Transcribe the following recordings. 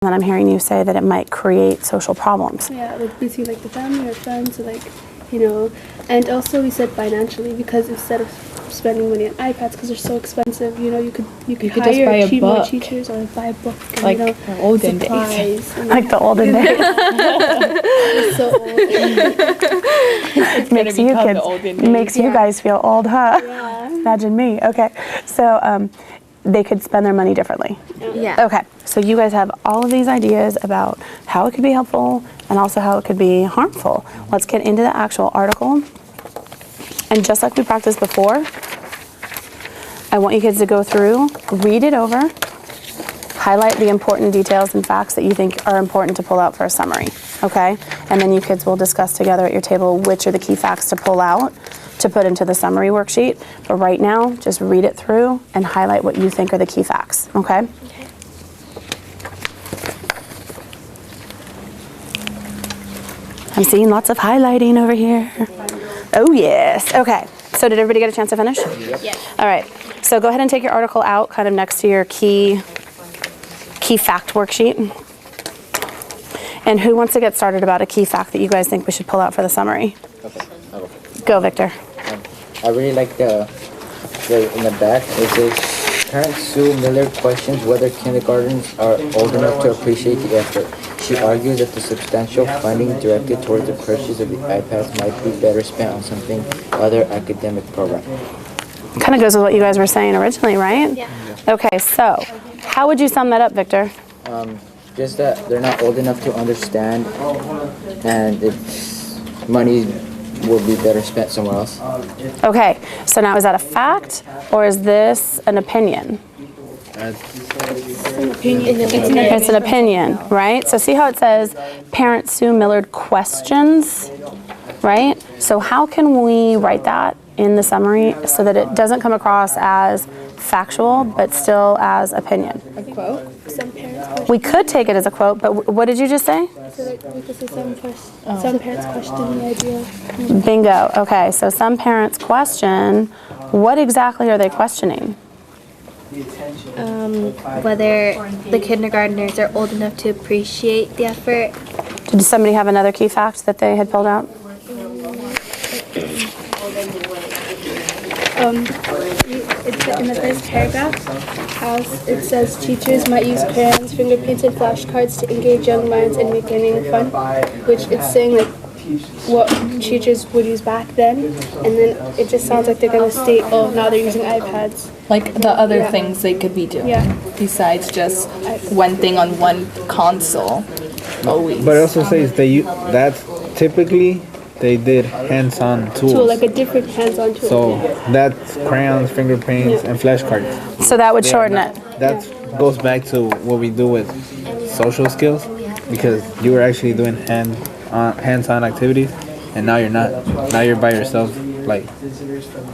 then I'm hearing you say that it might create social problems. Yeah, like between like the family or friends, or like, you know, and also we said financially, because instead of spending money on iPads because they're so expensive, you know, you could just buy a more book. teachers, or buy a book, and, like you know, the olden days. Like the olden days. It's so old. It makes you kids, makes you guys feel old, huh? Yeah. Imagine me. Okay, so they could spend their money differently. Yeah. Okay, so you guys have all of these ideas about how it could be helpful and also how it could be harmful. Let's get into the actual article. And just like we practiced before, I want you kids to go through, read it over, highlight the important details and facts that you think are important to pull out for a summary, okay? And then you kids will discuss together at your table which are the key facts to pull out to put into the summary worksheet. But right now, just read it through and highlight what you think are the key facts, okay? I'm seeing lots of highlighting over here. Oh yes, okay. So did everybody get a chance to finish? Yes. All right, so go ahead and take your article out kind of next to your key fact worksheet. And who wants to get started about a key fact that you guys think we should pull out for the summary? Okay, I'll go. Go, Victor. I really like the in the back. It says, parents Sue Miller questions whether kindergartens are old enough to appreciate the effort. She argues that the substantial funding directed towards the purchase of the iPads might be better spent on something other academic program. Kind of goes with what you guys were saying originally, right? Yeah. Okay, so how would you sum that up, Victor? Just that they're not old enough to understand, and it's money will be better spent somewhere else. Okay, so now is that a fact or is this an opinion? It's an opinion, right? So see how it says parent Sue Millard questions, right? So how can we write that in the summary so that it doesn't come across as factual but still as opinion? A quote. Some parents question. We could take it as a quote, but what did you just say? So like we could say some parents question the idea. Bingo. Okay, so some parents question. What exactly are they questioning? Whether the kindergartners are old enough to appreciate the effort. Did somebody have another key fact that they had pulled out? It's in the first paragraph, it says teachers might use crayons, finger paints, and flashcards to engage young minds in making fun, which it's saying like what teachers would use back then, and then it just sounds like they're gonna state, oh, now they're using iPads. Like the other things they could be doing, besides just one thing on one console. Always. But it also says that's typically they did hands-on tools. So like a different hands-on tool. So that's crayons, finger paints, and flashcards. So that would shorten it. That goes back to what we do with social skills, because you were actually doing hands-on activities, and now you're not. Now you're by yourself, like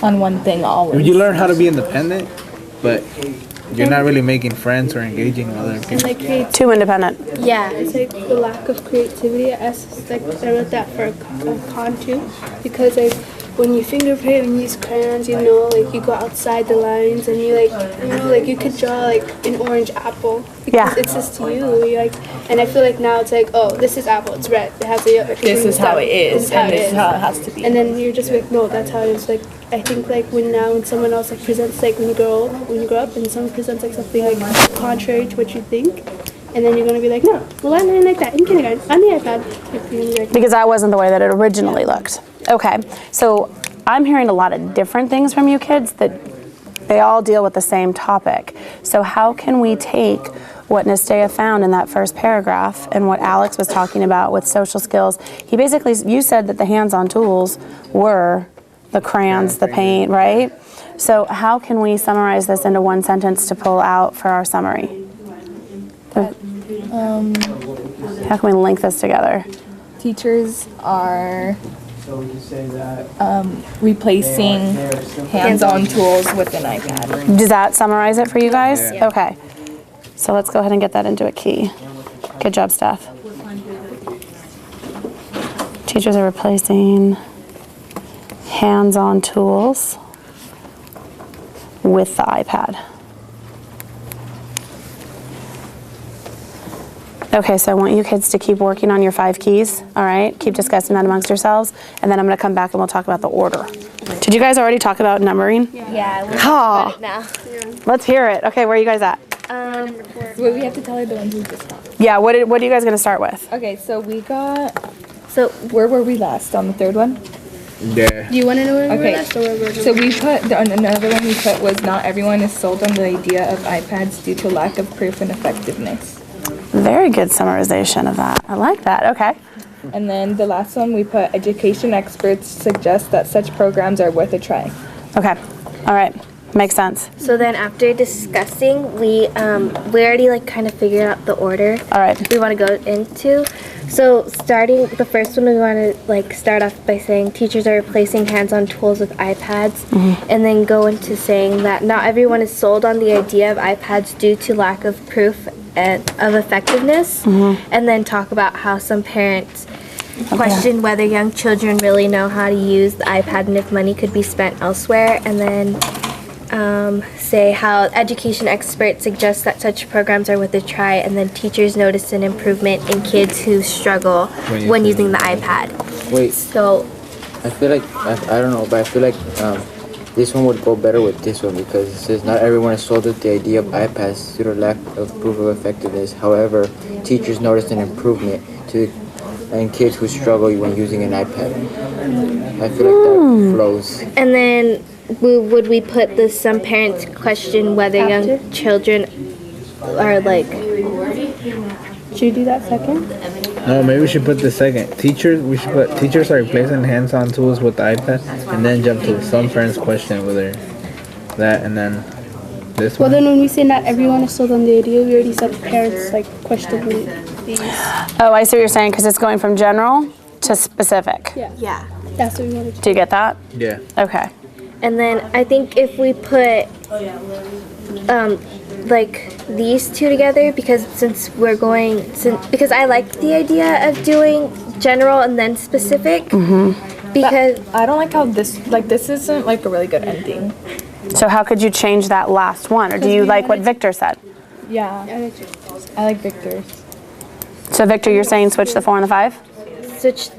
On one thing always. you learn how to be independent, but you're not really making friends or engaging with other people. And like Too independent. Yeah. it's like the lack of creativity. I wrote that for a con too, because like when you finger paint and use crayons, you know, like you go outside the lines and you like, you know, like you could draw like an orange apple because it's just you. You're like, and I feel like now it's like, oh, this is apple, it's red. It has a. This is how it is, and this is how it has to be. And then you're just like, no, that's how it is. Like I think like when someone else like presents like when you grow up and someone presents like something like contrary to what you think. And then you're going to be like, no, well, I learned like that in kindergarten on the iPad. Because that wasn't the way that it originally looked. Okay, so I'm hearing a lot of different things from you kids that they all deal with the same topic. So how can we take what Nestea found in that first paragraph and what Alex was talking about with social skills? He basically, you said that the hands-on tools were the crayons, the paint, right? So how can we summarize this into one sentence to pull out for our summary? How can we link this together? Teachers are replacing hands-on tools with an iPad. Does that summarize it for you guys? Yeah. Okay. So let's go ahead and get that into a key. Good job, Steph. Teachers are replacing hands-on tools with the iPad. Okay, so I want you kids to keep working on your 5 keys, all right? Keep discussing that amongst yourselves, and then I'm gonna come back and we'll talk about the order. Did you guys already talk about numbering? Yeah, we're Oh, now. let's hear it. Okay, where are you guys at? Well, we have to tell her the ones we just got. Yeah, what are you guys gonna start with? Okay, so we got. So Where were we last on the third one? Yeah. Do you want to know where Okay, we're at or where we're so we put another one we put was not everyone is sold on the idea of iPads due to lack of proof and effectiveness. Very good summarization of that. I like that. Okay. And then the last one we put education experts suggest that such programs are worth a try. Okay. All right. Makes sense. So then after discussing, we already like kind of figured out the order. All right. We want to go into. So starting the first one, we want to like start off by saying teachers are replacing hands-on tools with iPads, and then go into saying that not everyone is sold on the idea of iPads due to lack of proof of effectiveness, and then talk about how some parents question whether young children really know how to use the iPad and if money could be spent elsewhere, and then say how education experts suggest that such programs are worth a try, and then teachers notice an improvement in kids who struggle when using the iPad. Wait, So I feel like, I don't know, but I feel like this one would go better with this one because it says not everyone is sold with the idea of iPads due to lack of proof of effectiveness. However, teachers noticed an improvement in kids who struggle when using an iPad. I feel like that flows. and then would we put the some parents question whether young children are like Should you do that second? No, maybe we should put the second. Teachers, we should put teachers are replacing hands-on tools with the iPad, and then jump to some parents question whether that, and then this Well, one. then when we say not everyone is sold on the idea, we already said parents like question these. Oh, I see what you're saying because it's going from general to specific. yeah. That's what we wanted to Do you get that? Yeah. Okay. And then I think if we put like these two together, because because I like the idea of doing general and then specific, because I don't like how this isn't like a really good ending. So how could you change that last one, or do you like what Victor said? Yeah, I like Victor's. So Victor, you're saying switch the 4 and the 5? switch.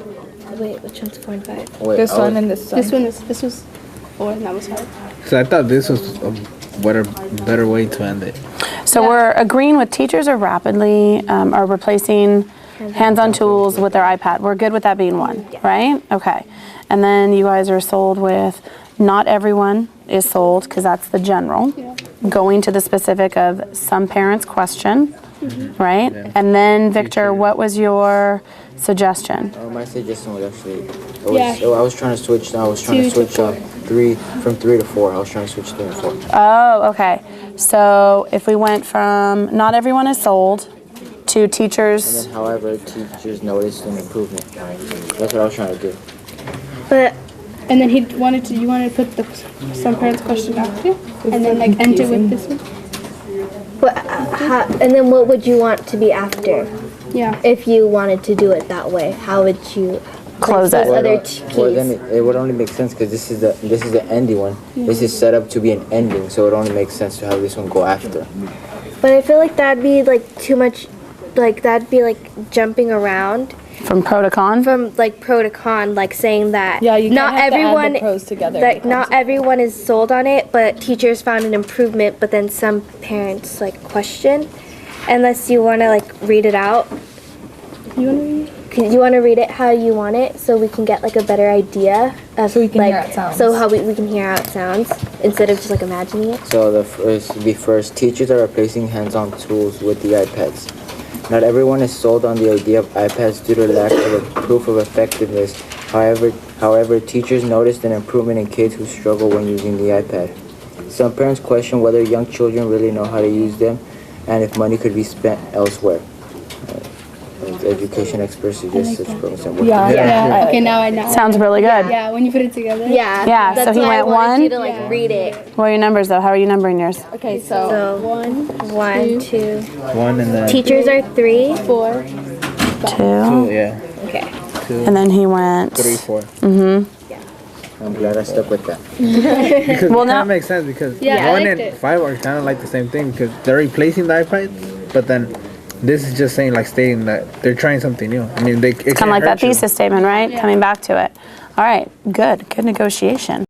Wait, which one's 4 and 5? Wait, This one and this one. This was 4 and that was 5. So I thought this was a better way to end it. So we're agreeing with teachers are rapidly are replacing hands-on tools with their iPad. We're good with that being one, right? Okay. And then you guys are sold with not everyone is sold because that's the general. Going to the specific of some parents question, right? And then Victor, what was your suggestion? My suggestion was actually, Yeah. I was trying to switch. I was trying to switch from 3 to 4. I was trying to switch 3 and 4. Oh, okay. So if we went from not everyone is sold to And teachers, then, however, teachers noticed an improvement. That's what I was trying to do. But And then you wanted to put the some parents question after, and then like end it with this one. and then what would you want to be after Yeah. if you wanted to do it that way? How would you close those it. other Well, then keys? it would only make sense because this is the ending one. This is set up to be an ending, so it only makes sense to have this one go after. But I feel like that'd be like too much. Like that'd be like jumping around From pro to con? from like pro to con, like saying that Yeah, you not can't have to add the everyone pros together. that not everyone is sold on it, but teachers found an improvement, but then some parents like question. Unless you want to like read it out. You want to read? You want to read it how you want it, so we can get like a better idea of So we can like hear how it sounds. so how we can hear how it sounds instead of just like imagining it. So the first, teachers are replacing hands-on tools with the iPads. Not everyone is sold on the idea of iPads due to lack of a proof of effectiveness. However, teachers noticed an improvement in kids who struggle when using the iPad. Some parents question whether young children really know how to use them and if money could be spent elsewhere. Education experts suggest such programs are worth Yeah. it. Yeah. Okay, now I know. Sounds really good. Yeah, when you put it together. Yeah. Yeah, so That's he why I went wanted you one? to like read it. What are your numbers though? How are you numbering yours? Okay, so So 1, 1, 2. 1 and then Teachers are 3. 4. 2. yeah, Okay. 2, And then he went 3, 4. I'm glad I stuck with that. Because Well, it kind now- of makes sense because Yeah, I 1 liked and it. 5 are kind of like the same thing because they're replacing the iPads, but then This is just saying, like, stating that they're trying something new. I mean, it Kind of like that thesis statement, right? Coming back to it. All right, good negotiation.